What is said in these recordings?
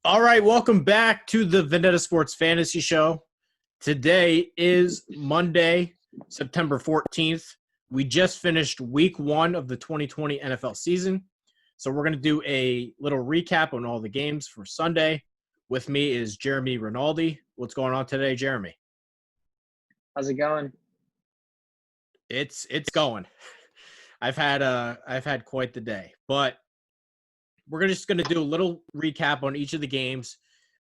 All right, welcome back to the Vendetta Sports Fantasy Show. Today is Monday, September 14th. We just finished week 1 of the 2020 NFL season. So we're going to do a little recap on all the games for Sunday. With me is Jeremy Rinaldi. What's going on today, Jeremy? How's it going? It's going. I've had quite the day, but we're just going to do a little recap on each of the games,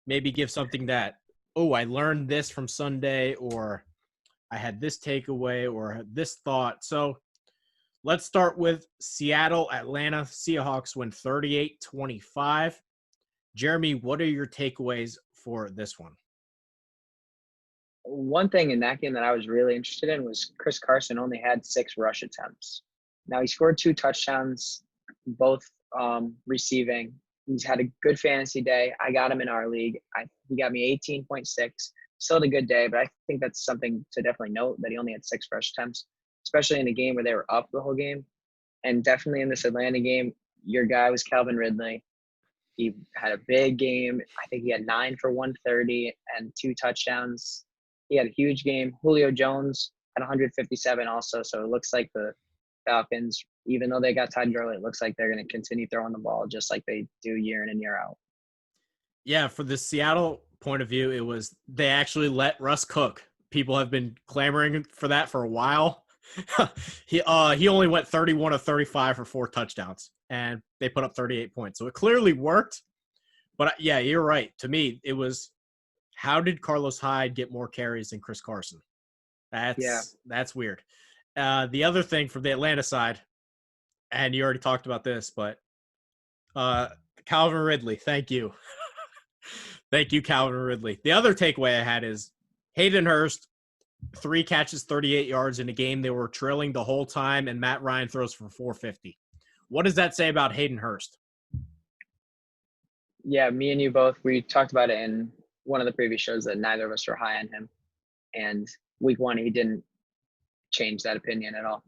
maybe give something that, I learned this from Sunday, or I had this takeaway, or this thought. So let's start with Seattle, Atlanta. Seahawks win 38-25. Jeremy, what are your takeaways for this one? One thing in that game that I was really interested in was Chris Carson only had 6 rush attempts. Now, he scored 2 touchdowns, both receiving. He's had a good fantasy day. I got him in our league. He got me 18.6. Still had a good day, but I think that's something to definitely note, that he only had 6 rush attempts, especially in a game where they were up the whole game. And definitely in this Atlanta game, your guy was Calvin Ridley. He had a big game. I think he had 9 for 130 and 2 touchdowns. He had a huge game. Julio Jones had 157 also, so it looks like the Falcons, even though they got tied early, it looks like they're going to continue throwing the ball just like they do year in and year out. Yeah, for the Seattle point of view, it was they actually let Russ cook. People have been clamoring for that for a while. He only went 31 of 35 for 4 touchdowns, and they put up 38 points. So it clearly worked. But yeah, you're right. To me, it was, how did Carlos Hyde get more carries than Chris Carson? That's weird. The other thing from the Atlanta side, and you already talked about this, but Calvin Ridley, thank you. Thank you, Calvin Ridley. The other takeaway I had is Hayden Hurst, 3 catches, 38 yards in a game they were trailing the whole time, and Matt Ryan throws for 450. What does that say about Hayden Hurst? Yeah, me and you both, we talked about it in one of the previous shows that neither of us were high on him. And week 1, he didn't change that opinion at all.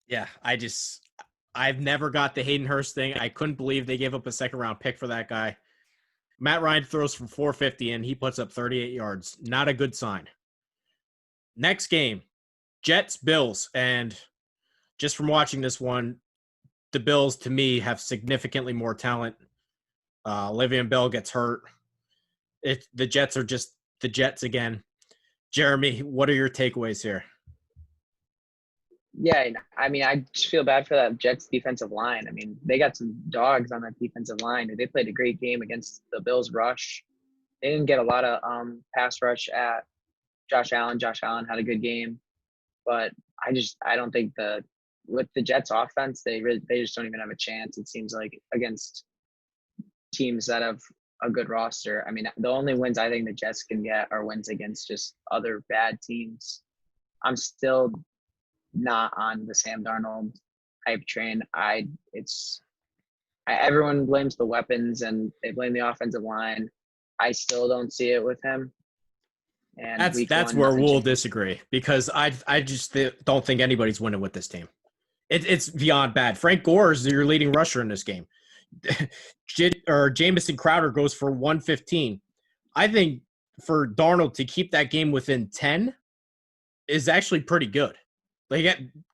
Yeah, I've never got the Hayden Hurst thing. I couldn't believe they gave up a second-round pick for that guy. Matt Ryan throws for 450, and he puts up 38 yards. Not a good sign. Next game, Jets-Bills. And just from watching this one, the Bills, to me, have significantly more talent. Le'Veon Bell gets hurt. The Jets are just the Jets again. Jeremy, what are your takeaways here? Yeah, I mean, I just feel bad for that Jets defensive line. I mean, they got some dogs on that defensive line. They played a great game against the Bills rush. They didn't get a lot of pass rush at Josh Allen. Josh Allen had a good game, but I don't think with the Jets offense, they just don't even have a chance. It seems like against teams that have a good roster. I mean, the only wins I think the Jets can get are wins against just other bad teams. I'm still not on the Sam Darnold hype train. Everyone blames the weapons and they blame the offensive line. I still don't see it with him. And that's where we'll disagree, because I just don't think anybody's winning with this team. It's beyond bad. Frank Gore is your leading rusher in this game. Jamison Crowder goes for 115. I think for Darnold to keep that game within 10 is actually pretty good.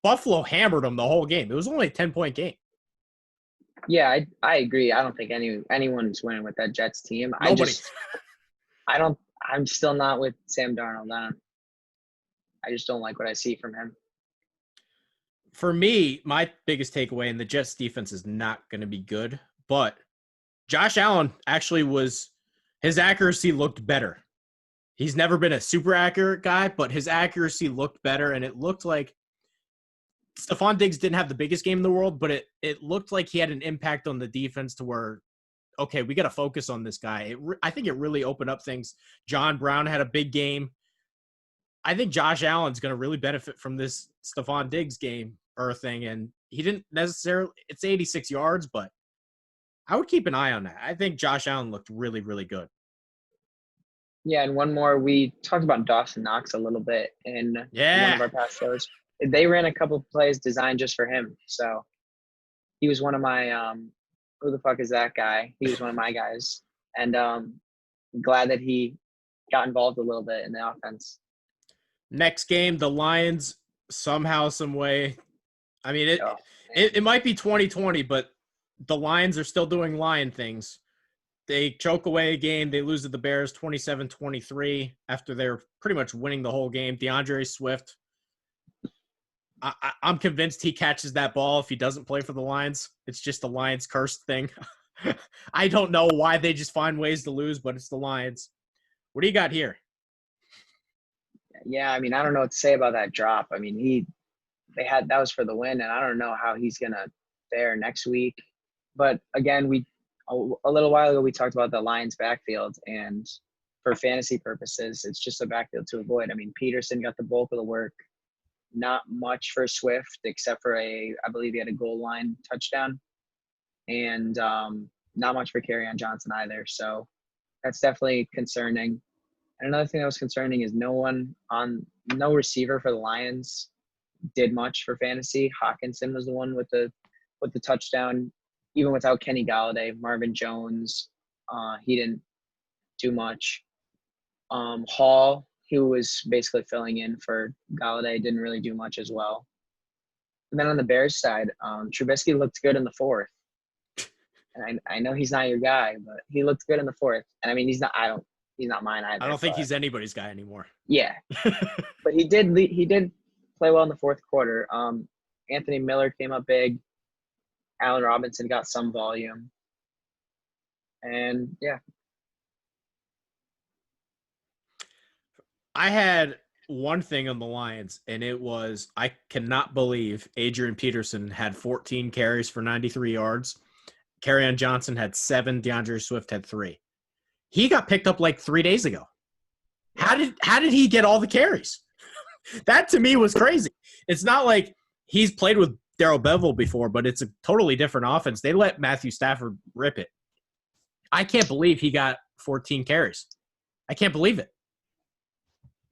Buffalo hammered them the whole game. It was only a 10-point game. Yeah, I agree. I don't think anyone's winning with that Jets team. Nobody. I'm still not with Sam Darnold. I just don't like what I see from him. For me, my biggest takeaway, and the Jets defense is not going to be good, but Josh Allen actually his accuracy looked better. He's never been a super accurate guy, but his accuracy looked better, and it looked like Stephon Diggs didn't have the biggest game in the world, but it looked like he had an impact on the defense to where, okay, we got to focus on this guy. I think it really opened up things. John Brown had a big game. I think Josh Allen's going to really benefit from this Stephon Diggs game or thing, and he didn't necessarily – it's 86 yards, but I would keep an eye on that. I think Josh Allen looked really, really good. Yeah, and one more, we talked about Dawson Knox a little bit in one of our past shows. They ran a couple of plays designed just for him. So he was one of my who the fuck is that guy? He was one of my guys. and glad that he got involved a little bit in the offense. Next game, the Lions somehow, some way. I mean, Oh, it might be 2020, but the Lions are still doing Lion things. They choke away a game. They lose to the Bears 27-23 after they're pretty much winning the whole game. DeAndre Swift, I'm convinced he catches that ball if he doesn't play for the Lions. It's just the Lions cursed thing. I don't know why they just find ways to lose, but it's the Lions. What do you got here? yeah, I mean, I don't know what to say about that drop. I mean, that was for the win, and I don't know how he's gonna fare next week. But again, a little while ago we talked about the Lions backfield, and for fantasy purposes, it's just a backfield to avoid. I mean, Peterson got the bulk of the work. Not much for Swift, except for I believe he had a goal line touchdown, and not much for Kerryon Johnson either. So that's definitely concerning. And another thing that was concerning is no receiver for the Lions did much for fantasy. Hawkinson was the one with the touchdown, even without Kenny Galladay. Marvin Jones, he didn't do much. Hall, who was basically filling in for Galladay, didn't really do much as well. And then on the Bears side, Trubisky looked good in the fourth. And I know he's not your guy, but he looked good in the fourth. And I mean, he's not mine either. I don't think he's anybody's guy anymore. Yeah, but he did play well in the fourth quarter. Anthony Miller came up big. Allen Robinson got some volume. And yeah. I had one thing on the Lions, and it was I cannot believe Adrian Peterson had 14 carries for 93 yards. Kerryon Johnson had 7. DeAndre Swift had 3. He got picked up like 3 days ago. How did he get all the carries? That to me was crazy. It's not like he's played with Darrell Bevell before, but it's a totally different offense. They let Matthew Stafford rip it. I can't believe he got 14 carries. I can't believe it.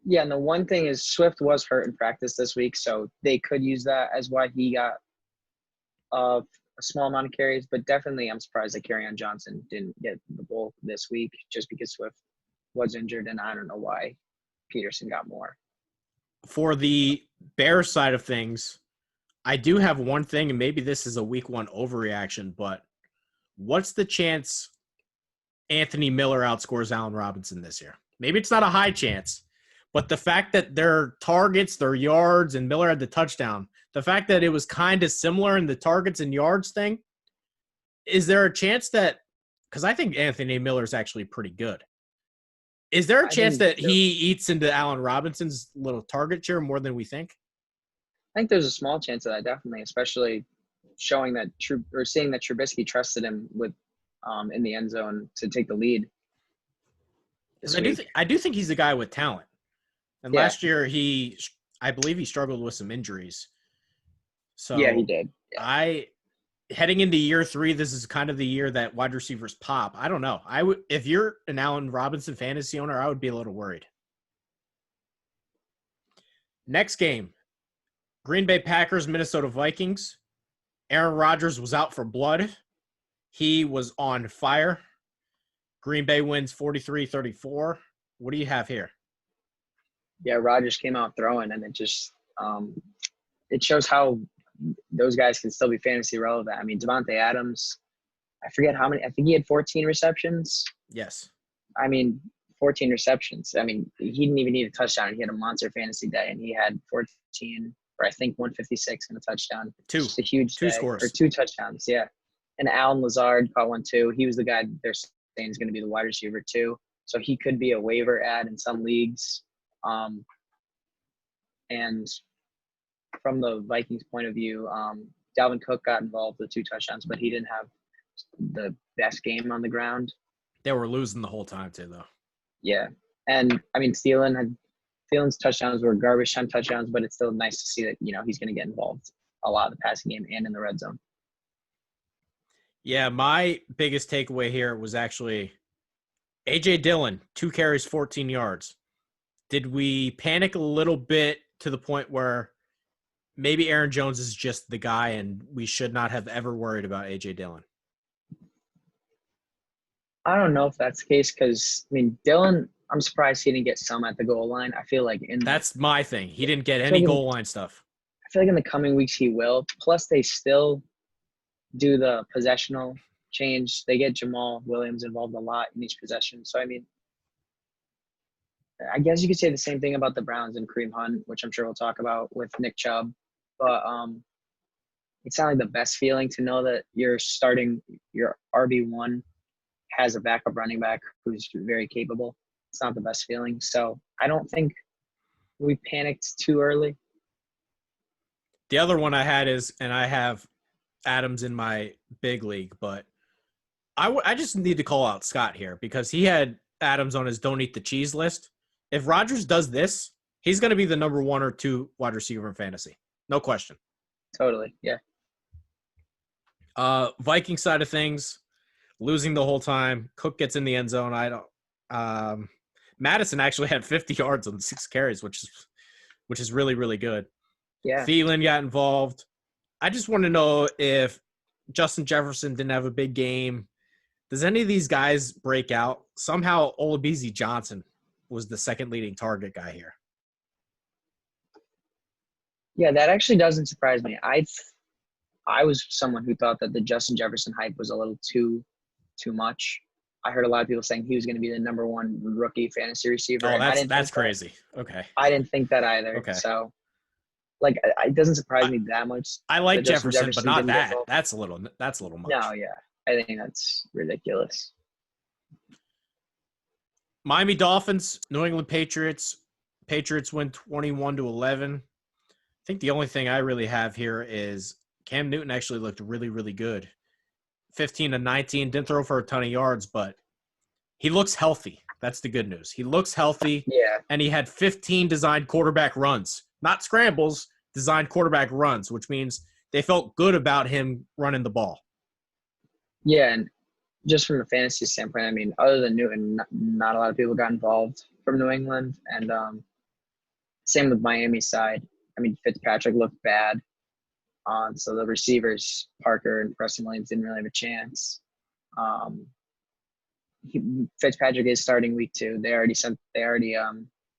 Yeah, and the one thing is Swift was hurt in practice this week, so they could use that as why he got a small amount of carries. But definitely I'm surprised that Kerryon Johnson didn't get the bulk this week just because Swift was injured, and I don't know why Peterson got more. For the Bears side of things, I do have one thing, and maybe this is a week 1 overreaction, but what's the chance Anthony Miller outscores Allen Robinson this year? Maybe it's not a high chance, but the fact that their targets, their yards, and Miller had the touchdown, the fact that it was kind of similar in the targets and yards thing, is there a chance that – because I think Anthony Miller is actually pretty good. Is there a chance that he eats into Allen Robinson's little target share more than we think? I think there's a small chance of that, definitely, especially seeing that Trubisky trusted him with in the end zone to take the lead. I do think he's a guy with talent. And last year I believe he struggled with some injuries. So yeah, he did. Yeah. Heading into year 3, this is kind of the year that wide receivers pop. I don't know. If you're an Allen Robinson fantasy owner, I would be a little worried. Next game, Green Bay Packers, Minnesota Vikings. Aaron Rodgers was out for blood. He was on fire. Green Bay wins 43-34. What do you have here? Yeah, Rodgers came out throwing, and it just it shows how those guys can still be fantasy relevant. I mean, Devontae Adams, I forget how many. I think he had 14 receptions. Yes. I mean, 14 receptions. I mean, he didn't even need a touchdown. He had a monster fantasy day, and he had 14, or I think 156 and a touchdown. Just a huge two day, scores. or 2 touchdowns, yeah. And Allen Lazard caught one too. He was the guy they're saying is going to be the wide receiver too. So he could be a waiver ad in some leagues. And from the Vikings point of view, Dalvin Cook got involved with 2 touchdowns, but he didn't have the best game on the ground. They were losing the whole time too, though. Yeah. And I mean, Thielen's touchdowns were garbage time touchdowns, but it's still nice to see that, he's going to get involved a lot of the passing game and in the red zone. Yeah, my biggest takeaway here was actually A.J. Dillon, 2 carries, 14 yards. Did we panic a little bit to the point where maybe Aaron Jones is just the guy and we should not have ever worried about A.J. Dillon? I don't know if that's the case because I mean Dylan, I'm surprised he didn't get some at the goal line. I feel like That's my thing. He didn't get I feel any like goal line stuff. in the coming weeks he will. Plus they still do the possessional change. They get Jamal Williams involved a lot in each possession. So I mean, I guess you could say the same thing about the Browns and Kareem Hunt, which I'm sure we'll talk about with Nick Chubb. But it's not like the best feeling to know that you're starting your RB1 has a backup running back who's very capable. It's not the best feeling. So I don't think we panicked too early. The other one I had is, and I have Adams in my big league, but I just need to call out Scott here because he had Adams on his don't eat the cheese list. If Rodgers does this, he's going to be the number 1 or 2 wide receiver in fantasy. No question. Totally. Yeah. Viking side of things, losing the whole time. Cook gets in the end zone. Madison actually had 50 yards on 6 carries, which is really, really good. Yeah. Thielen got involved. I just want to know if Justin Jefferson didn't have a big game. Does any of these guys break out? Somehow Olabisi Johnson was the second leading target guy here. Yeah, that actually doesn't surprise me. I was someone who thought that the Justin Jefferson hype was a little too much. I heard a lot of people saying he was going to be the number 1 rookie fantasy receiver. Oh, and that's crazy. Okay. I didn't think that either. Okay. So, like, it doesn't surprise me that much. I like Jefferson, but not didn't get that. involved. That's a little much. No, yeah. I think that's ridiculous. Miami Dolphins, New England Patriots. Patriots win 21-11. I think the only thing I really have here is Cam Newton actually looked really, really good. 15-19, didn't throw for a ton of yards, but he looks healthy. That's the good news. He looks healthy. Yeah. And he had 15 designed quarterback runs. Not scrambles, designed quarterback runs, which means they felt good about him running the ball. Yeah, and just from a fantasy standpoint, I mean, other than Newton, not a lot of people got involved from New England. And same with Miami's side. I mean, Fitzpatrick looked bad. So the receivers, Parker and Preston Williams, didn't really have a chance. Fitzpatrick is starting week 2. They already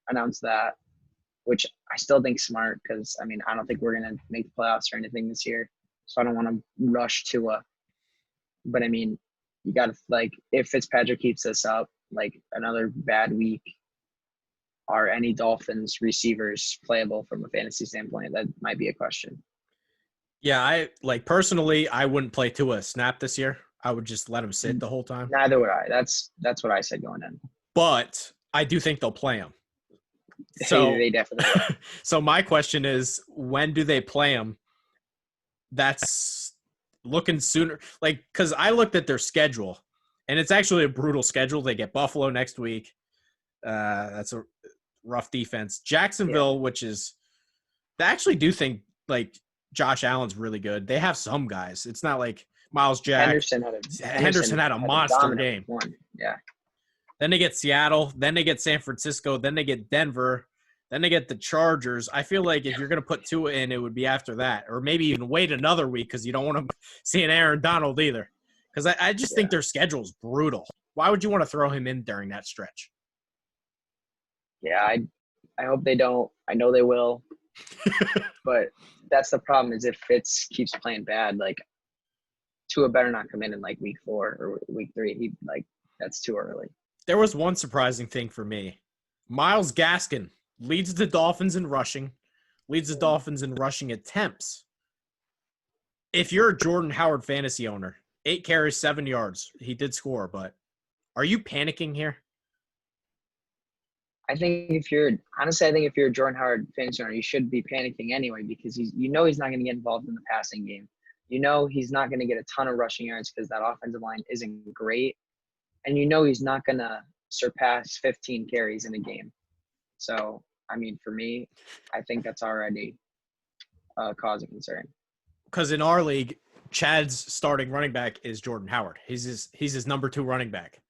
announced that, which I still think smart because, I mean, I don't think we're going to make the playoffs or anything this year. So I don't want to rush to but I mean, you got to, like, if Fitzpatrick keeps this up, like another bad week, are any Dolphins receivers playable from a fantasy standpoint? That might be a question. Yeah, personally, I wouldn't play Tua snap this year. I would just let him sit the whole time. Neither would I. That's what I said going in. But I do think they'll play him. So they definitely will. So my question is, when do they play him? That's looking sooner. Like, because I looked at their schedule, and it's actually a brutal schedule. They get Buffalo next week. That's a rough defense. Jacksonville, which is – they actually do think, like, Josh Allen's really good. They have some guys. It's not like Miles Jack. Henderson had a monster game. Yeah. Then they get Seattle. Then they get San Francisco. Then they get Denver. Then they get the Chargers. I feel like if you're going to put Tua in, it would be after that. Or maybe even wait another week because you don't want to see an Aaron Donald either. Because I just think their schedule's brutal. Why would you want to throw him in during that stretch? Yeah, I hope they don't. I know they will. But that's the problem is if Fitz keeps playing bad, like Tua better not come in like week 4 or week 3. That's too early. There was one surprising thing for me. Myles Gaskin leads the Dolphins in rushing, attempts. If you're a Jordan Howard fantasy owner, 8 carries, 7 yards. He did score, but are you panicking here? I think if you're a Jordan Howard fantasy owner, you should be panicking anyway because he's not going to get involved in the passing game. He's not going to get a ton of rushing yards because that offensive line isn't great. And he's not going to surpass 15 carries in a game. So, I mean, for me, I think that's already causing concern. Because in our league, Chad's starting running back is Jordan Howard. He's his number 2 running back.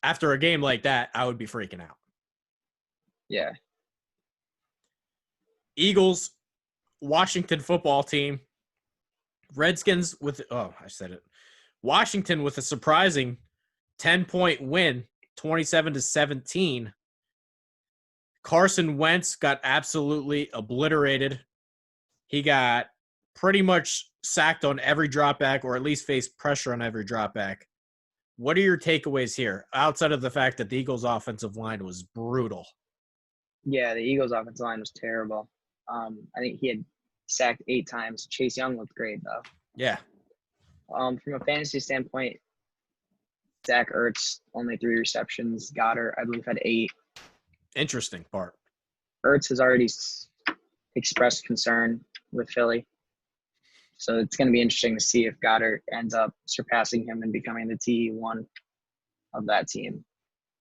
After a game like that, I would be freaking out. Yeah. Eagles, Washington football team, Redskins Washington with a surprising 10-point win, 27-17. Carson Wentz got absolutely obliterated. He got pretty much sacked on every dropback, or at least faced pressure on every dropback. What are your takeaways here, outside of the fact that the Eagles' offensive line was brutal? Yeah, the Eagles' offensive line was terrible. I think he had sacked 8 times. Chase Young looked great, though. Yeah. From a fantasy standpoint, Zach Ertz, only 3 receptions. Goddard, I believe, had 8. Interesting part. Ertz has already expressed concern with Philly. So it's going to be interesting to see if Goddard ends up surpassing him and becoming the T1 of that team.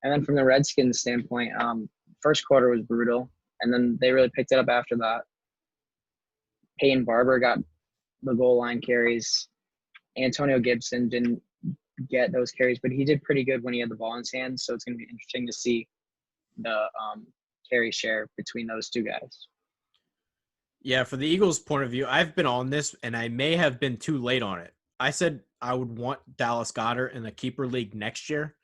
And then from the Redskins standpoint, first quarter was brutal, and then they really picked it up after that. Peyton Barber got the goal line carries. Antonio Gibson didn't get those carries, but he did pretty good when he had the ball in his hands. So it's going to be interesting to see the carry share between those two guys. Yeah, for the Eagles' point of view, I've been on this, and I may have been too late on it. I said I would want Dallas Goedert in the keeper league next year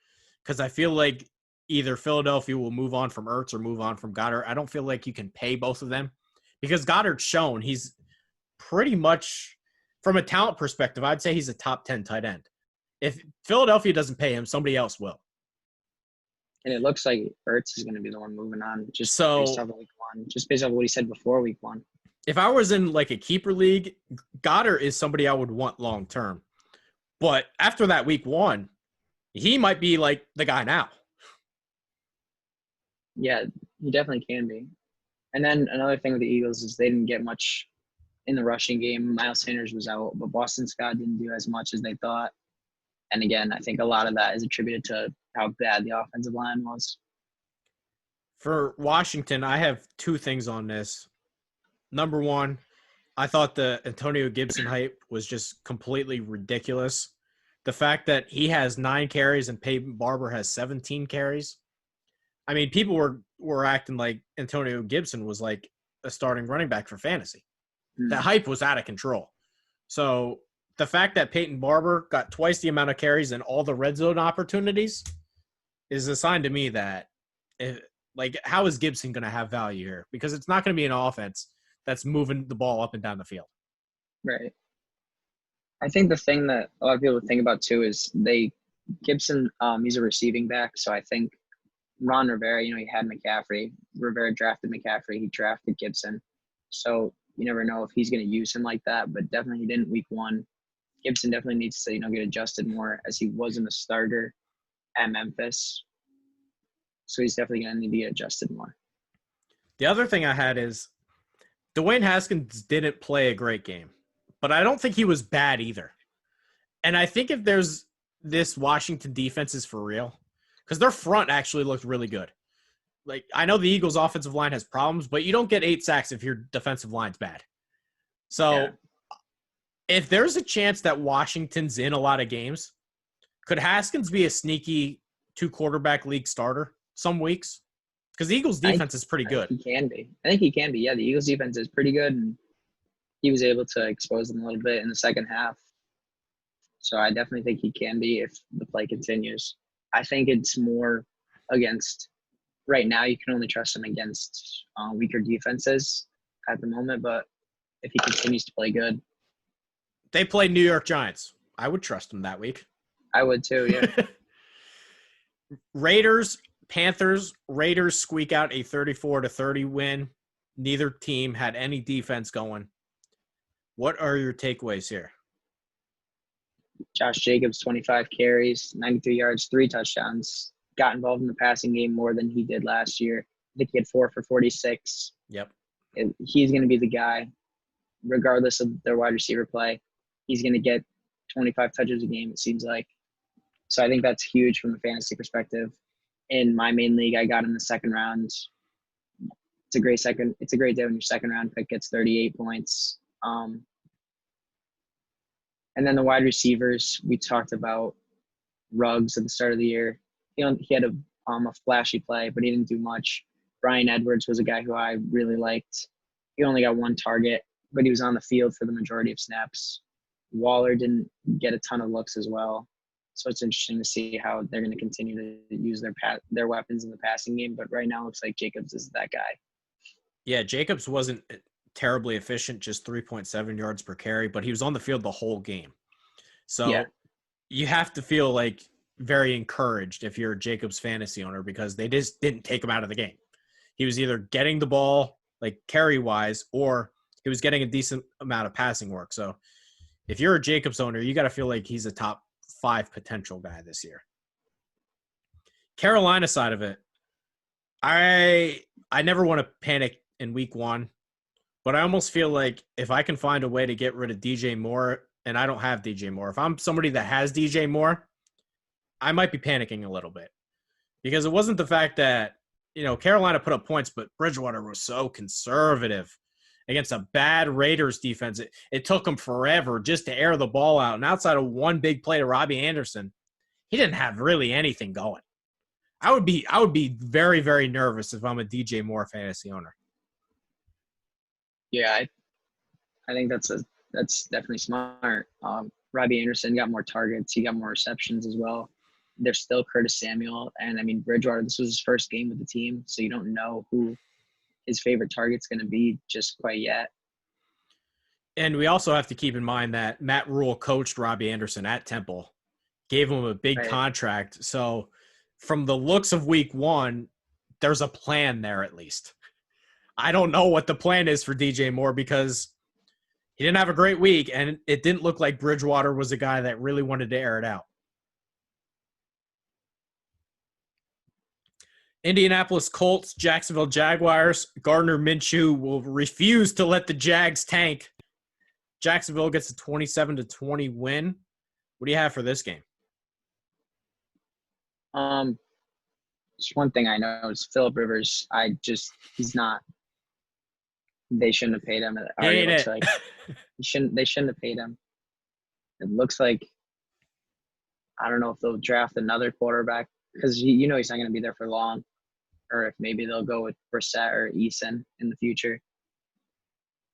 because I feel like either Philadelphia will move on from Ertz or move on from Goddard. I don't feel like you can pay both of them because Goddard's shown he's pretty much, from a talent perspective, I'd say he's a top 10 tight end. If Philadelphia doesn't pay him, somebody else will. And it looks like Ertz is going to be the one moving on just based off of week 1, just based off what he said before week 1. If I was in like a keeper league, Goddard is somebody I would want long term. But after that week 1, he might be like the guy now. Yeah, he definitely can be. And then another thing with the Eagles is they didn't get much in the rushing game. Miles Sanders was out, but Boston Scott didn't do as much as they thought. And again, I think a lot of that is attributed to how bad the offensive line was. For Washington, I have 2 things on this. Number 1, I thought the Antonio Gibson hype was just completely ridiculous. The fact that he has 9 carries and Peyton Barber has 17 carries. I mean, people were acting like Antonio Gibson was like a starting running back for fantasy. The hype was out of control. So the fact that Peyton Barber got twice the amount of carries and all the red zone opportunities is a sign to me that, how is Gibson going to have value here? Because it's not going to be an offense that's moving the ball up and down the field. Right. I think the thing that a lot of people think about too is Gibson, he's a receiving back. So I think Ron Rivera, he had McCaffrey. Rivera drafted McCaffrey. He drafted Gibson. So you never know if he's going to use him like that, but definitely he didn't week 1. Gibson definitely needs to, get adjusted more as he wasn't a starter at Memphis. So he's definitely going to need to get adjusted more. The other thing I had is Dwayne Haskins didn't play a great game, but I don't think he was bad either. And I think if there's this Washington defense is for real, because their front actually looked really good. Like, I know the Eagles' offensive line has problems, but you don't get 8 sacks if your defensive line's bad. So if there's a chance that Washington's in a lot of games, could Haskins be a sneaky 2-quarterback league starter some weeks? Because the Eagles' defense is pretty good. I think he can be. Yeah, the Eagles' defense is pretty good, and he was able to expose them a little bit in the second half. So I definitely think he can be if the play continues. I think it's more against – right now you can only trust him against weaker defenses at the moment, but if he continues to play good. They play New York Giants. I would trust him that week. I would too, yeah. Panthers squeak out a 34-30 win. Neither team had any defense going. What are your takeaways here? Josh Jacobs, 25 carries, 93 yards, 3 touchdowns. Got involved in the passing game more than he did last year. I think he had 4 for 46. Yep. He's going to be the guy, regardless of their wide receiver play. He's going to get 25 touches a game, it seems like. So I think that's huge from a fantasy perspective. In my main league, I got in the second round. It's a great day when your second round pick gets 38 points. And then the wide receivers, we talked about Ruggs at the start of the year. He had a flashy play, but he didn't do much. Bryan Edwards was a guy who I really liked. He only got 1 target, but he was on the field for the majority of snaps. Waller didn't get a ton of looks as well. So it's interesting to see how they're going to continue to use their weapons in the passing game. But right now, it looks like Jacobs is that guy. Yeah, Jacobs wasn't terribly efficient, just 3.7 yards per carry, but he was on the field the whole game. Yeah. So you have to feel like very encouraged if you're a Jacobs fantasy owner because they just didn't take him out of the game. He was either getting the ball like carry-wise or he was getting a decent amount of passing work. So if you're a Jacobs owner, you got to feel like he's a top 5 potential guy this year. Carolina side of it, I never want to panic in week 1, but I almost feel like if I can find a way to get rid of DJ Moore, and I don't have DJ Moore, if I'm somebody that has DJ Moore, I might be panicking a little bit because it wasn't the fact that, Carolina put up points, but Bridgewater was so conservative against a bad Raiders defense. It took him forever just to air the ball out. And outside of one big play to Robbie Anderson, he didn't have really anything going. I would be very, very nervous if I'm a DJ Moore fantasy owner. Yeah, I think that's definitely smart. Robbie Anderson got more targets. He got more receptions as well. There's still Curtis Samuel. And, I mean, Bridgewater, this was his first game with the team, so you don't know who his favorite target's going to be just quite yet. And we also have to keep in mind that Matt Rule coached Robbie Anderson at Temple, gave him a big contract. So from the looks of week 1, there's a plan there at least. I don't know what the plan is for DJ Moore because he didn't have a great week, and it didn't look like Bridgewater was a guy that really wanted to air it out. Indianapolis Colts, Jacksonville Jaguars. Gardner Minshew will refuse to let the Jags tank. Jacksonville gets a 27-20 win. What do you have for this game? Just one thing I know is Phillip Rivers. He's not. They shouldn't have paid him. It looks like they shouldn't have paid him. It looks like I don't know if they'll draft another quarterback because he's not going to be there for long, or if maybe they'll go with Brissett or Eason in the future.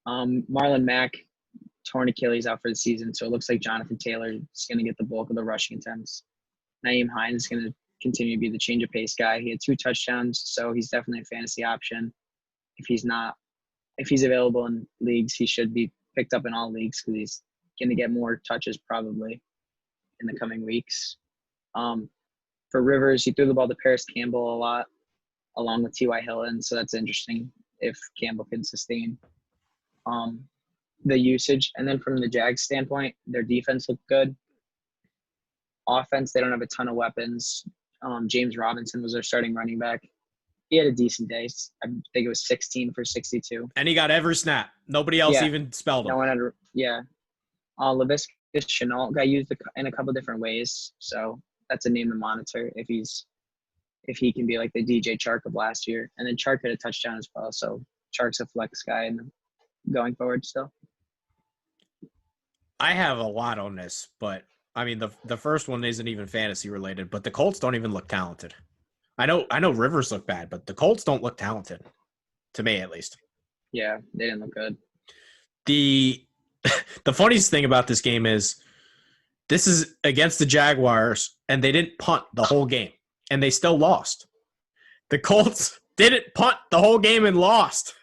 Marlon Mack torn Achilles out for the season, so it looks like Jonathan Taylor is going to get the bulk of the rushing attempts. Nyheim Hines is going to continue to be the change of pace guy. He had 2 touchdowns, so he's definitely a fantasy option. If he's available in leagues, he should be picked up in all leagues because he's going to get more touches probably in the coming weeks. For Rivers, he threw the ball to Paris Campbell a lot along with T.Y. Hilton, so that's interesting if Campbell can sustain the usage. And then from the Jags standpoint, their defense looked good. Offense, they don't have a ton of weapons. James Robinson was their starting running back. He had a decent day. I think it was 16 for 62. And he got every snap. Nobody else even spelled him. No one had, Laviska Shenault got used in a couple different ways. So that's a name to monitor if he can be like the DJ Chark of last year. And then Chark had a touchdown as well. So Chark's a flex guy and going forward still. I have a lot on this, but I mean the first one isn't even fantasy related, but the Colts don't even look talented. I know Rivers look bad, but the Colts don't look talented, to me at least. Yeah, they didn't look good. The funniest thing about this game is this is against the Jaguars, and they didn't punt the whole game, and they still lost. The Colts didn't punt the whole game and lost.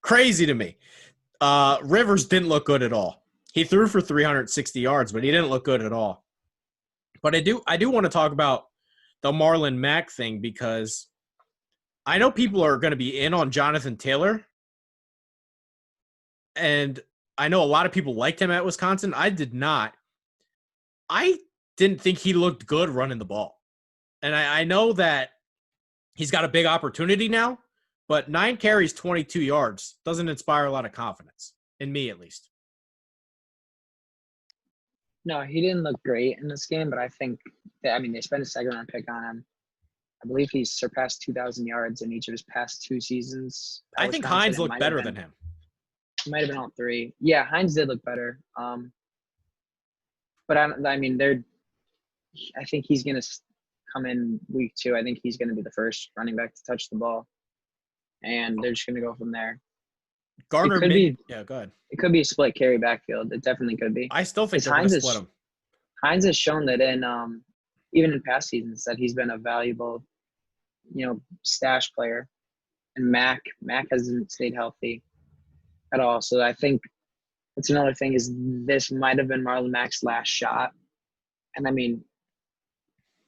Crazy to me. Rivers didn't look good at all. He threw for 360 yards, but he didn't look good at all. But I do want to talk about the Marlon Mack thing because I know people are going to be in on Jonathan Taylor. And I know a lot of people liked him at Wisconsin. I did not. I didn't think he looked good running the ball. And I know that he's got a big opportunity now, but 9 carries, 22 yards doesn't inspire a lot of confidence, in me at least. No, he didn't look great in this game, but I think they spent a second-round pick on him. I believe he's surpassed 2,000 yards in each of his past 2 seasons. I think Hines looked better than him. It might have been all 3. Yeah, Hines did look better. But I think he's going to come in week 2. I think he's going to be the first running back to touch the ball, and they're just going to go from there. Gardner, go ahead. It could be a split carry backfield. It definitely could be. I still think they're going to split him. Hines has shown that in even in past seasons that he's been a valuable, stash player. And Mac hasn't stayed healthy at all. So I think that's another thing is this might have been Marlon Mack's last shot. And I mean,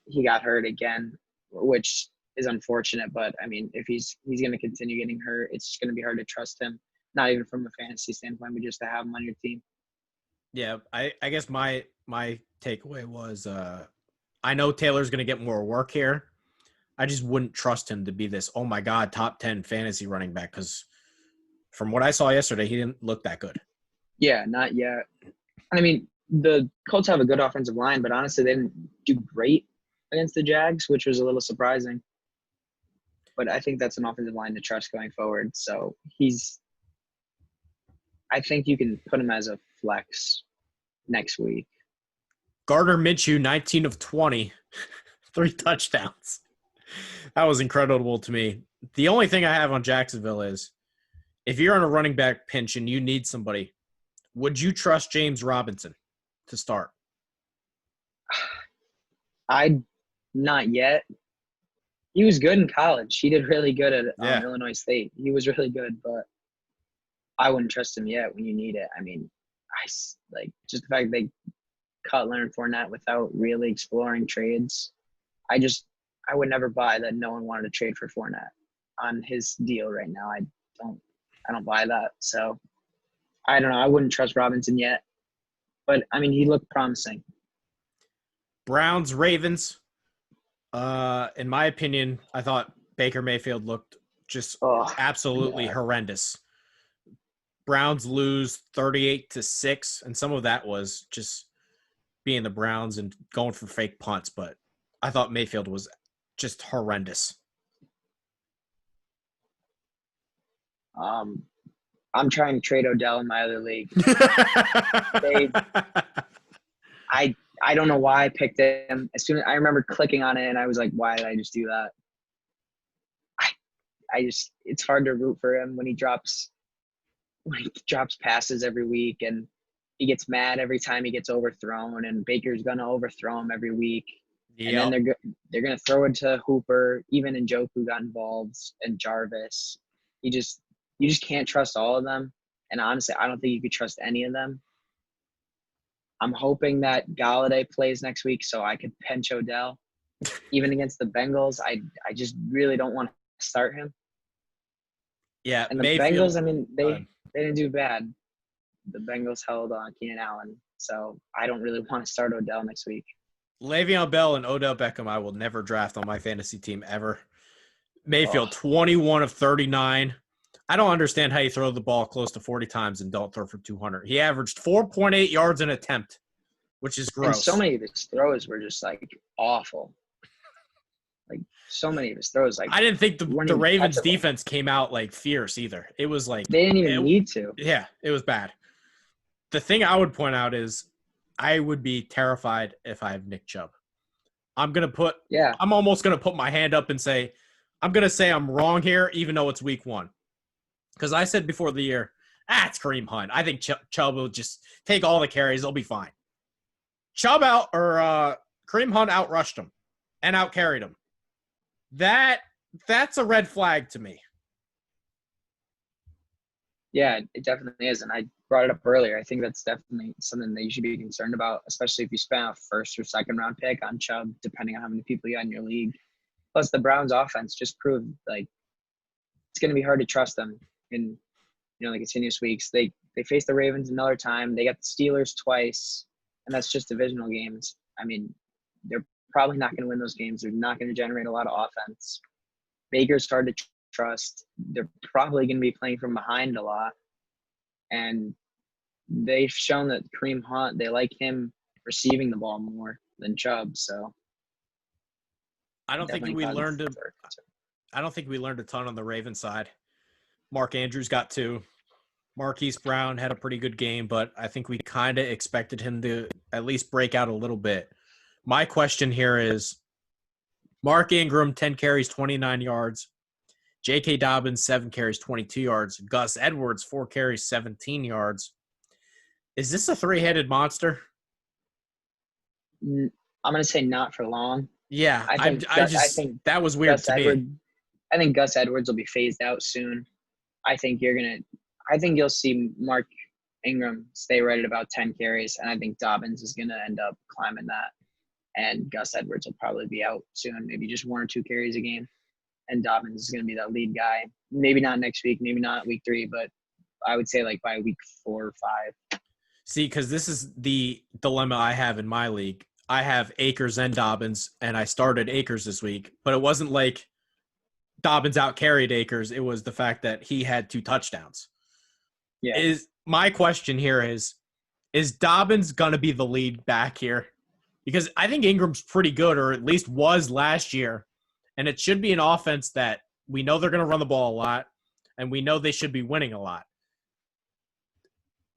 he got hurt again, which is unfortunate. But I mean, if he's going to continue getting hurt, it's just going to be hard to trust him. Not even from a fantasy standpoint, but just to have him on your team. Yeah, I guess my takeaway was I know Taylor's going to get more work here. I just wouldn't trust him to be this, oh my God, top 10 fantasy running back, because from what I saw yesterday, he didn't look that good. Yeah, not yet. I mean, the Colts have a good offensive line, but honestly, they didn't do great against the Jags, which was a little surprising. But I think that's an offensive line to trust going forward. So I think you can put him as a flex next week. Gardner Minshew, 19 of 20, 3 touchdowns. That was incredible to me. The only thing I have on Jacksonville is if you're in a running back pinch and you need somebody, would you trust James Robinson to start? Not yet. He was good in college. He did really good at Illinois State. He was really good, but I wouldn't trust him yet when you need it. I mean, just the fact they cut Leonard Fournette without really exploring trades. I would never buy that no one wanted to trade for Fournette on his deal right now. I don't buy that. So I don't know. I wouldn't trust Robinson yet, but I mean, he looked promising. Browns, Ravens. In my opinion, I thought Baker Mayfield looked just absolutely horrendous. Browns lose 38-6, and some of that was just being the Browns and going for fake punts, but I thought Mayfield was just horrendous. I'm trying to trade Odell in my other league. I don't know why I picked him. As soon as I remember clicking on it, and I was like, "Why did I just do that?" It's hard to root for him when he drops passes every week, and he gets mad every time he ggets overthrown, and Baker's gonna overthrow him every week. Yep. And then they're gonna throw it to Hooper. Even Njoku got involved, and Jarvis. You just can't trust all of them. And honestly, I don't think you could trust any of them. I'm hoping that Galladay plays next week so I could pinch Odell. Even against the Bengals, I just really don't want to start him. Yeah, and the Bengals, I mean, they didn't do bad. The Bengals held on Keenan Allen, so I don't really want to start Odell next week. Le'Veon Bell and Odell Beckham I will never draft on my fantasy team ever. Mayfield, 21 of 39. I don't understand how you throw the ball close to 40 times and don't throw for 200. He averaged 4.8 yards an attempt, which is gross. And so many of his throws were just, awful. So many of his throws, I didn't think the Ravens defense came out, fierce either. It was they didn't even need to. Yeah, it was bad. The thing I would point out is I would be terrified if I have Nick Chubb. I'm almost going to put my hand up and say, I'm going to say I'm wrong here, even though it's week 1. Because I said before the year, it's Kareem Hunt. I think Chubb will just take all the carries. They'll be fine. Kareem Hunt outrushed him and outcarried him. That's a red flag to me. Yeah, it definitely is. And I brought it up earlier. I think that's definitely something that you should be concerned about, especially if you spend a first or second round pick on Chubb, depending on how many people you got in your league. Plus, the Browns offense just proved it's going to be hard to trust them in the continuous weeks. They face the Ravens another time. They got the Steelers twice, and that's just divisional games. I mean, they're probably not going to win those games. They're not going to generate a lot of offense. Baker's hard to trust. They're probably going to be playing from behind a lot. And they've shown that Kareem Hunt, they like him receiving the ball more than Chubb. So I don't think we learned a ton on the Ravens side. Mark Andrews got 2. Marquise Brown had a pretty good game, but I think we kind of expected him to at least break out a little bit. My question here is Mark Ingram, 10 carries, 29 yards. J.K. Dobbins, 7 carries, 22 yards. Gus Edwards, 4 carries, 17 yards. Is this a 3-headed monster? I'm gonna say not for long. Yeah, I think I think that was weird Gus to me. Edwards. I think Gus Edwards will be phased out soon. I think you'll see Mark Ingram stay right at about 10 carries, and I think Dobbins is gonna end up climbing that, and Gus Edwards will probably be out soon, maybe just 1 or 2 carries a game, and Dobbins is gonna be that lead guy. Maybe not next week, maybe not week 3, but I would say like by week 4 or 5. See, because this is the dilemma I have in my league. I have Akers and Dobbins, and I started Akers this week, but it wasn't like Dobbins out carried Akers. It was the fact that he had 2 touchdowns. Yeah. Is my question here is Dobbins gonna be the lead back here? Because I think Ingram's pretty good, or at least was last year, and it should be an offense that we know they're gonna run the ball a lot, and we know they should be winning a lot.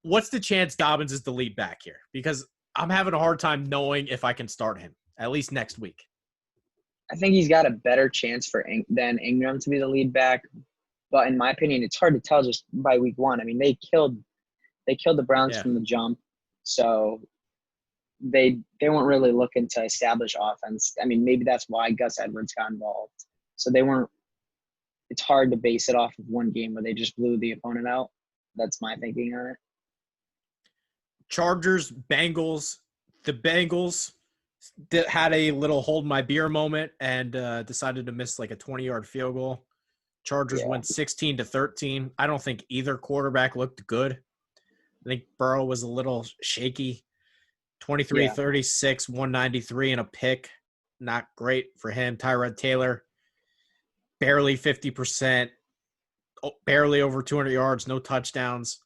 What's the chance Dobbins is the lead back here? Because I'm having a hard time knowing if I can start him, at least next week. I think he's got a better chance than Ingram to be the lead back. But in my opinion, it's hard to tell just by week 1. I mean, they killed the Browns from the jump, so they weren't really looking to establish offense. I mean, maybe that's why Gus Edwards got involved. So they weren't. It's hard to base it off of one game where they just blew the opponent out. That's my thinking on it. Chargers, Bengals. The Bengals had a little hold my beer moment and decided to miss like a 20-yard field goal. Chargers went 16-13. I don't think either quarterback looked good. I think Burrow was a little shaky. 23-36, 193 and a pick. Not great for him. Tyrod Taylor, barely 50%, barely over 200 yards, no touchdowns.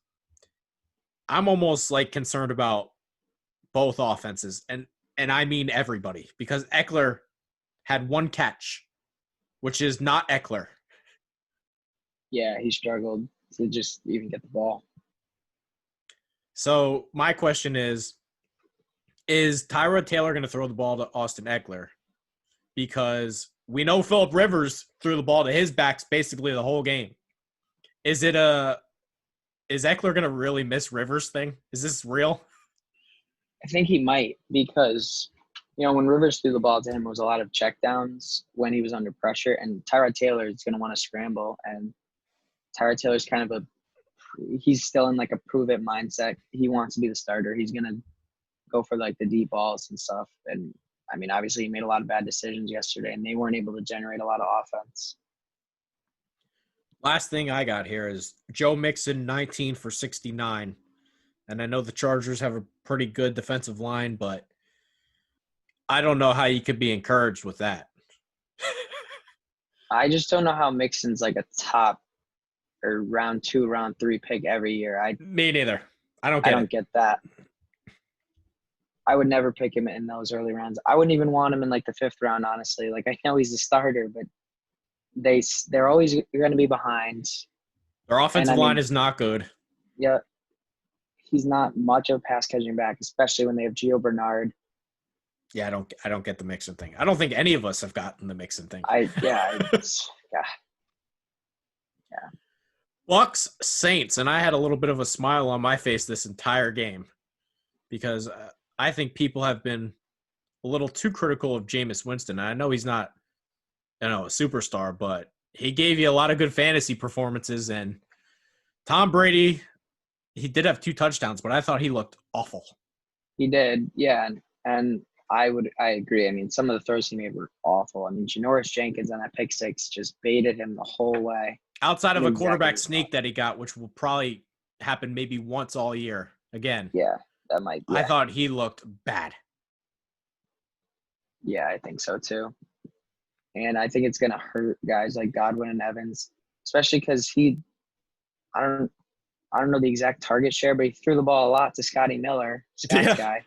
I'm almost like concerned about both offenses, and I mean everybody, because Eckler had 1 catch, which is not Eckler. Yeah, he struggled to just even get the ball. So my question is Tyrod Taylor going to throw the ball to Austin Eckler? Because we know Phillip Rivers threw the ball to his backs basically the whole game. Is Eckler going to really miss Rivers thing? Is this real? I think he might, because when Rivers threw the ball to him, it was a lot of checkdowns when he was under pressure, and Tyrod Taylor is going to want to scramble, and Tyrod Taylor's he's still in like a prove it mindset. He wants to be the starter. He's going to go for like the deep balls and stuff. And I mean, obviously he made a lot of bad decisions yesterday, and they weren't able to generate a lot of offense. Last thing I got here is Joe Mixon, 19 for 69. And I know the Chargers have a pretty good defensive line, but I don't know how you could be encouraged with that. I just don't know how Mixon's like a top or round 2, round 3 pick every year. Me neither. I don't get that. I would never pick him in those early rounds. I wouldn't even want him in like the 5th round, honestly. Like, I know he's a starter, but they're always going to be behind. Their offensive line is not good. Yeah. He's not much of a pass catching back, especially when they have Gio Bernard. Yeah, I don't get the Mixon thing. I don't think any of us have gotten the Mixon thing. Yeah. Bucks, Saints, and I had a little bit of a smile on my face this entire game because I think people have been a little too critical of Jameis Winston. I know he's not, a superstar, but he gave you a lot of good fantasy performances. And Tom Brady, he did have 2 touchdowns, but I thought he looked awful. He did, yeah, and I agree. I mean, some of the throws he made were awful. I mean, Janoris Jenkins on that pick 6 just baited him the whole way. Outside of a quarterback sneak that he got, which will probably happen maybe once all year again. Yeah, that might. Yeah. I thought he looked bad. Yeah, I think so too. And I think it's going to hurt guys like Godwin and Evans, especially because I don't know the exact target share, but he threw the ball a lot to Scotty Miller, Scott's guy.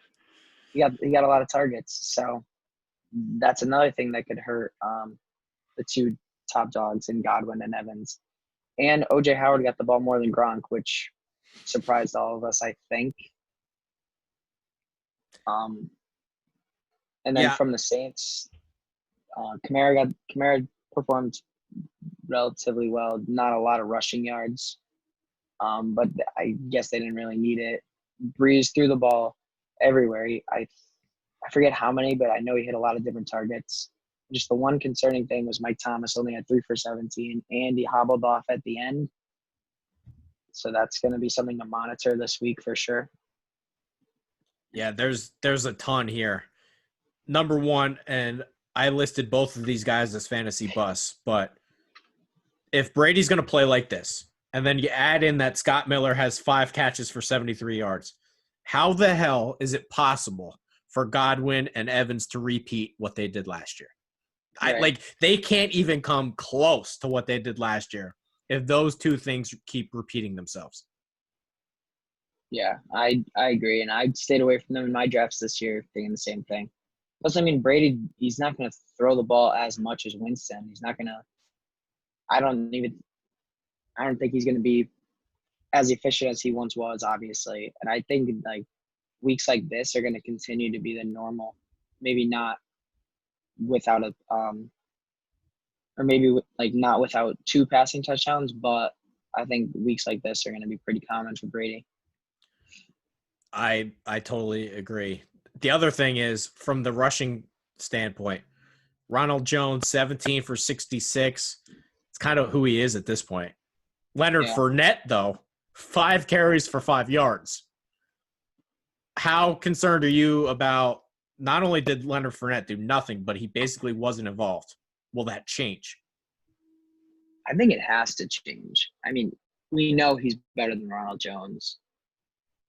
He got a lot of targets. So that's another thing that could hurt the 2 top dogs in Godwin and Evans. And O.J. Howard got the ball more than Gronk, which surprised all of us, I think. And then from the Saints, Kamara performed relatively well. Not a lot of rushing yards, but I guess they didn't really need it. Breeze threw the ball everywhere. I I forget how many, but I know he hit a lot of different targets. Just the one concerning thing was Mike Thomas only had 3 for 17, and he hobbled off at the end. So that's going to be something to monitor this week for sure. Yeah, there's a ton here. Number one, and I listed both of these guys as fantasy busts, but if Brady's going to play like this, and then you add in that Scott Miller has 5 catches for 73 yards, how the hell is it possible for Godwin and Evans to repeat what they did last year? Right. They can't even come close to what they did last year if those two things keep repeating themselves. Yeah, I agree. And I stayed away from them in my drafts this year, thinking the same thing. Plus, I mean, Brady, he's not going to throw the ball as much as Winston. He's not going to – I don't think he's going to be as efficient as he once was, obviously. And I think, like, weeks like this are going to continue to be the normal. Maybe not without a or maybe like not without 2 passing touchdowns, but I think weeks like this are going to be pretty common for Brady. I totally agree. The other thing is, from the rushing standpoint, Ronald Jones, 17 for 66. It's kind of who he is at this point. Leonard Fournette, though, 5 carries for 5 yards. How concerned are you about not only did Leonard Fournette do nothing, but he basically wasn't involved? Will that change? I think it has to change. I mean, we know he's better than Ronald Jones.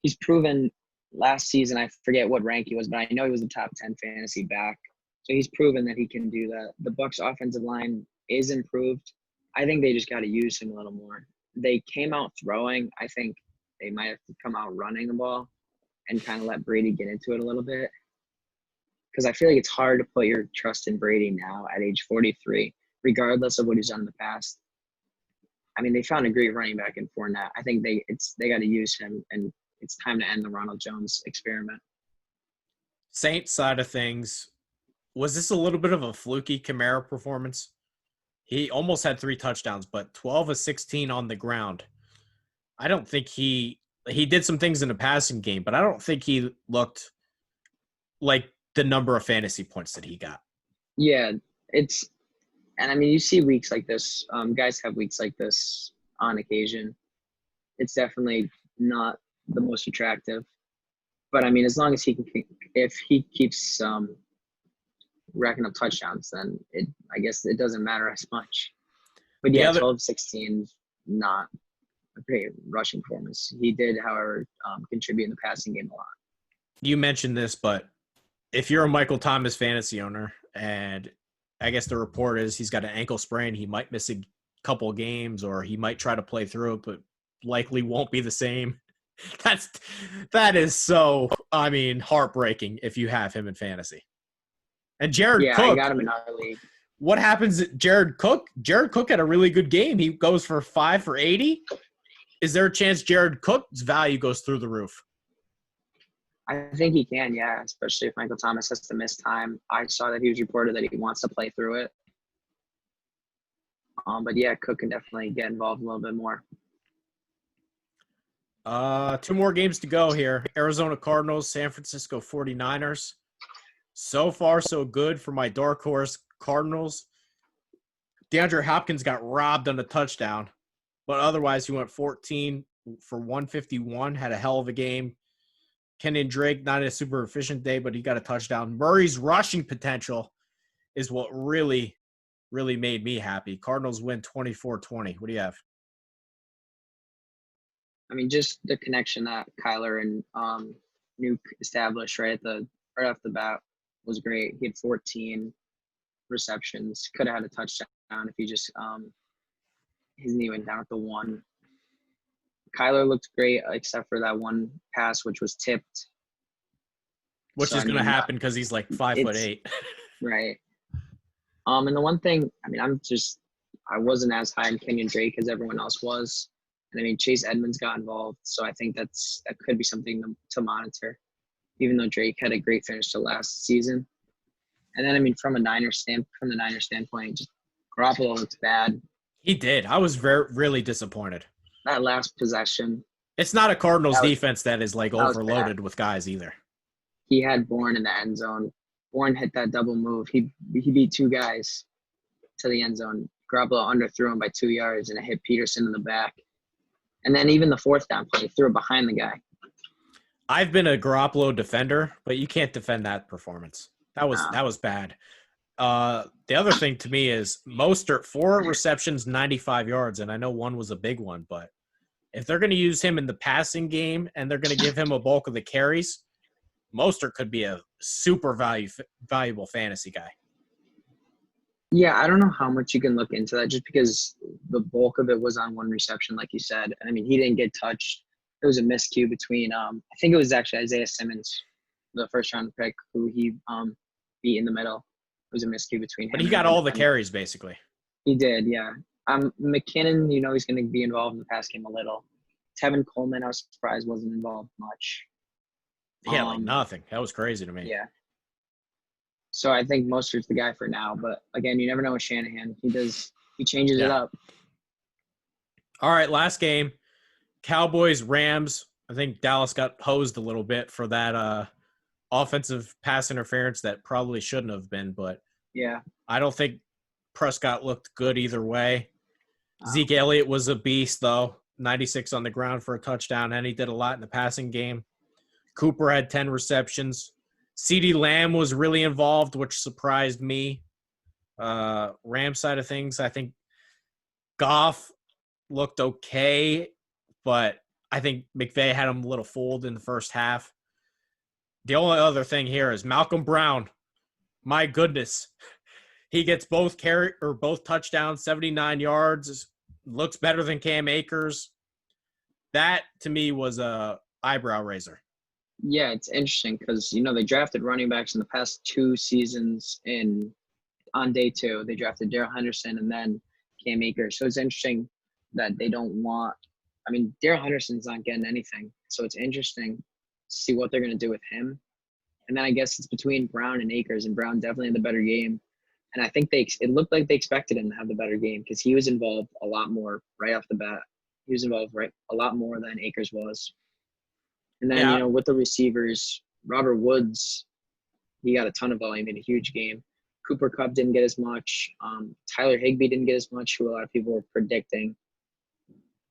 He's proven last season, I forget what rank he was, but I know he was a top 10 fantasy back. So he's proven that he can do that. The Bucs offensive line is improved. I think they just got to use him a little more. They came out throwing. I think they might have to come out running the ball and kind of let Brady get into it a little bit. Because I feel like it's hard to put your trust in Brady now at age 43, regardless of what he's done in the past. I mean, they found a great running back in Fournette. I think they got to use him, and it's time to end the Ronald Jones experiment. Saints side of things, was this a little bit of a fluky Kamara performance? He almost had 3 touchdowns, but 12 of 16 on the ground. I don't think he did some things in the passing game, but I don't think he looked like the number of fantasy points that he got. Yeah, and I mean, you see weeks like this. Guys have weeks like this on occasion. It's definitely not the most attractive, but I mean, as long as if he keeps racking up touchdowns, then I guess it doesn't matter as much. But yeah, 12-16, not a great rushing performance. He did, however, contribute in the passing game a lot. You mentioned this, but if you're a Michael Thomas fantasy owner, and I guess the report is he's got an ankle sprain, he might miss a couple games, or he might try to play through it, but likely won't be the same. That is so, I mean, heartbreaking if you have him in fantasy. And Jared Cook. I got him in our league. What happens at Jared Cook? Jared Cook had a really good game. He goes for 5 for 80. Is there a chance Jared Cook's value goes through the roof? I think he can, yeah, especially if Michael Thomas has to miss time. I saw that he was reported that he wants to play through it. But yeah, Cook can definitely get involved a little bit more. 2 more games to go here. Arizona Cardinals, San Francisco 49ers. So far, so good for my dark horse Cardinals. DeAndre Hopkins got robbed on a touchdown, but otherwise he went 14 for 151, had a hell of a game. Kenyon Drake, not a super efficient day, but he got a touchdown. Murray's rushing potential is what really, really made me happy. Cardinals win 24-20. What do you have? I mean, just the connection that Kyler and Nuke established right off the bat was great. He had 14 receptions. Could have had a touchdown if he just his knee went down at the 1. Kyler looked great except for that one pass which was tipped. Which is going to happen because he's like 5'8". Right. And the one thing, I mean, I wasn't as high in Kenyon Drake as everyone else was. And I mean, Chase Edmonds got involved, so I think that could be something to monitor, even though Drake had a great finish to last season. And then, I mean, from the Niners standpoint, just Garoppolo looked bad. He did. I was really disappointed. That last possession. It's not a Cardinals defense that is like overloaded with guys either. he had Bourne in the end zone. Bourne hit that double move. He beat two guys to the end zone. Garoppolo underthrew him by 2 yards, and it hit Peterson in the back. And then even the fourth down play, he threw it behind the guy. I've been a Garoppolo defender, but you can't defend that performance. That was bad. The other thing to me is Mostert, 4 receptions, 95 yards, and I know one was a big one, but if they're going to use him in the passing game and they're going to give him a bulk of the carries, Mostert could be a super valuable fantasy guy. Yeah, I don't know how much you can look into that just because the bulk of it was on one reception, like you said. I mean, he didn't get touched. It was a miscue between I think it was actually Isaiah Simmons, the first round pick, who he beat in the middle. It was a miscue between him. But he got all the carries, basically. He did, yeah. McKinnon, he's going to be involved in the pass game a little. Tevin Coleman, I was surprised wasn't involved much. Yeah, like nothing. That was crazy to me. Yeah. So I think Mostert's the guy for now. But, again, you never know with Shanahan. He changes it up. All right, last game. Cowboys-Rams. I think Dallas got hosed a little bit for that offensive pass interference that probably shouldn't have been. But yeah, I don't think Prescott looked good either way. Zeke Elliott was a beast, though. 96 on the ground for a touchdown, and he did a lot in the passing game. Cooper had 10 receptions. CeeDee Lamb was really involved, which surprised me. Rams side of things, I think Goff looked okay, but I think McVay had him a little fooled in the first half. The only other thing here is Malcolm Brown. My goodness. He gets both touchdowns, 79 yards, looks better than Cam Akers. That, to me, was a eyebrow raiser. Yeah, it's interesting because, they drafted running backs in the past 2 seasons on day 2. They drafted Darrell Henderson and then Cam Akers. So it's interesting that they don't want – Darrell Henderson's not getting anything. So it's interesting to see what they're going to do with him. And then I guess it's between Brown and Akers, and Brown definitely had the better game. And I think it looked like they expected him to have the better game because he was involved a lot more right off the bat. He was involved a lot more than Akers was. And then, with the receivers, Robert Woods, he got a ton of volume in a huge game. Cooper Kupp didn't get as much. Tyler Higbee didn't get as much, who a lot of people were predicting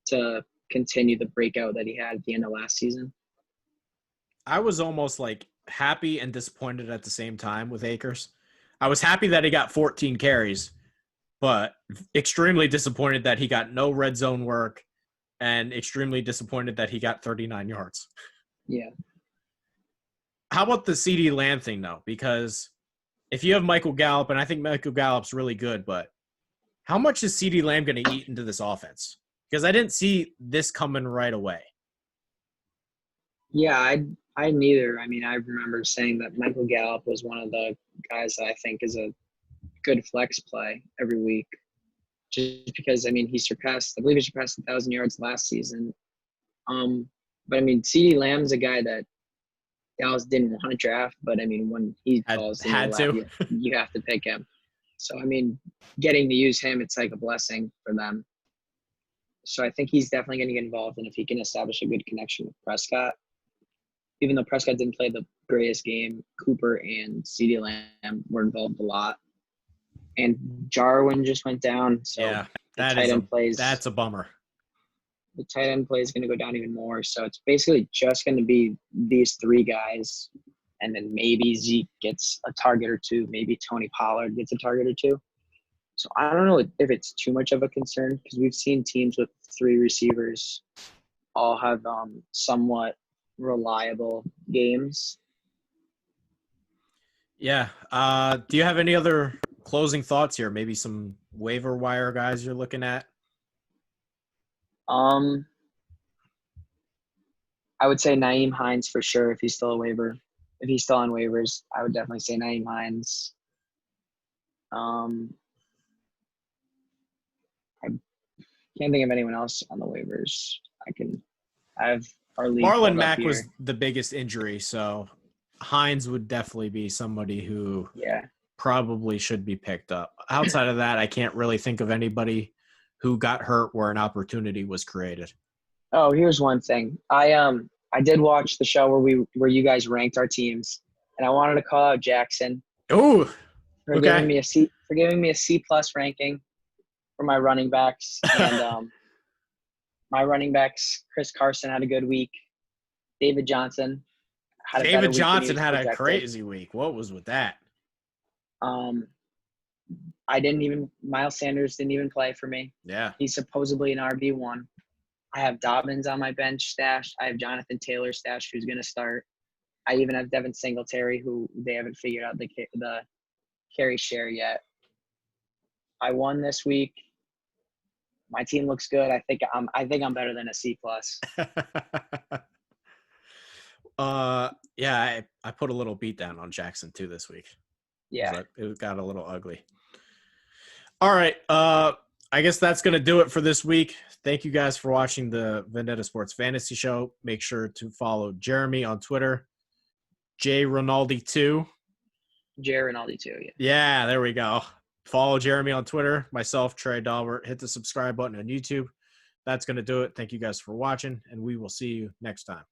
to continue the breakout that he had at the end of last season. I was almost happy and disappointed at the same time with Akers. I was happy that he got 14 carries, but extremely disappointed that he got no red zone work and extremely disappointed that he got 39 yards. Yeah. How about the CeeDee Lamb thing, though? Because if you have Michael Gallup, and I think Michael Gallup's really good, but how much is CeeDee Lamb going to eat into this offense? Because I didn't see this coming right away. Yeah, I neither. I remember saying that Michael Gallup was one of the guys that I think is a good flex play every week. Just because, I believe he surpassed 1,000 yards last season. But CeeDee Lamb's a guy that Dallas didn't want to draft, but when he falls in the lap, you have to pick him. So, getting to use him, it's like a blessing for them. So I think he's definitely going to get involved, and if he can establish a good connection with Prescott, even though Prescott didn't play the greatest game, Cooper and CeeDee Lamb were involved a lot. And Jarwin just went down. So yeah, that's a bummer. The tight end play is going to go down even more. So it's basically just going to be these 3 guys. And then maybe Zeke gets a target or 2. Maybe Tony Pollard gets a target or 2. So I don't know if it's too much of a concern because we've seen teams with 3 receivers all have somewhat reliable games. Yeah. Do you have any other closing thoughts here? Maybe some waiver wire guys you're looking at? I would say Nyheim Hines for sure if he's still a waiver. If he's still on waivers, I would definitely say Nyheim Hines. I can't think of anyone else on the waivers. I have our league. Marlon Mack was the biggest injury, so Hines would definitely be somebody who probably should be picked up. Outside of that, I can't really think of anybody who got hurt where an opportunity was created. Oh, here's one thing. I I did watch the show where you guys ranked our teams, and I wanted to call out Jackson Oh, for okay. giving me a C plus ranking for my running backs. And my running backs, Chris Carson had a good week. David Johnson had a better David week than he Johnson was had a projected. crazy week. What was with that? Miles Sanders didn't even play for me. Yeah. He's supposedly an RB1. I have Dobbins on my bench stash. I have Jonathan Taylor stash, who's going to start. I even have Devin Singletary, who they haven't figured out the carry share yet. I won this week. My team looks good. I think I'm better than a C plus. Yeah, I put a little beat down on Jackson too this week. Yeah. It got a little ugly. All right. I guess that's going to do it for this week. Thank you guys for watching the Vendetta Sports Fantasy Show. Make sure to follow Jeremy on Twitter, Rinaldi2. Rinaldi too. Yeah. Yeah, there we go. Follow Jeremy on Twitter, myself, Trey Daubert. Hit the subscribe button on YouTube. That's going to do it. Thank you guys for watching, and we will see you next time.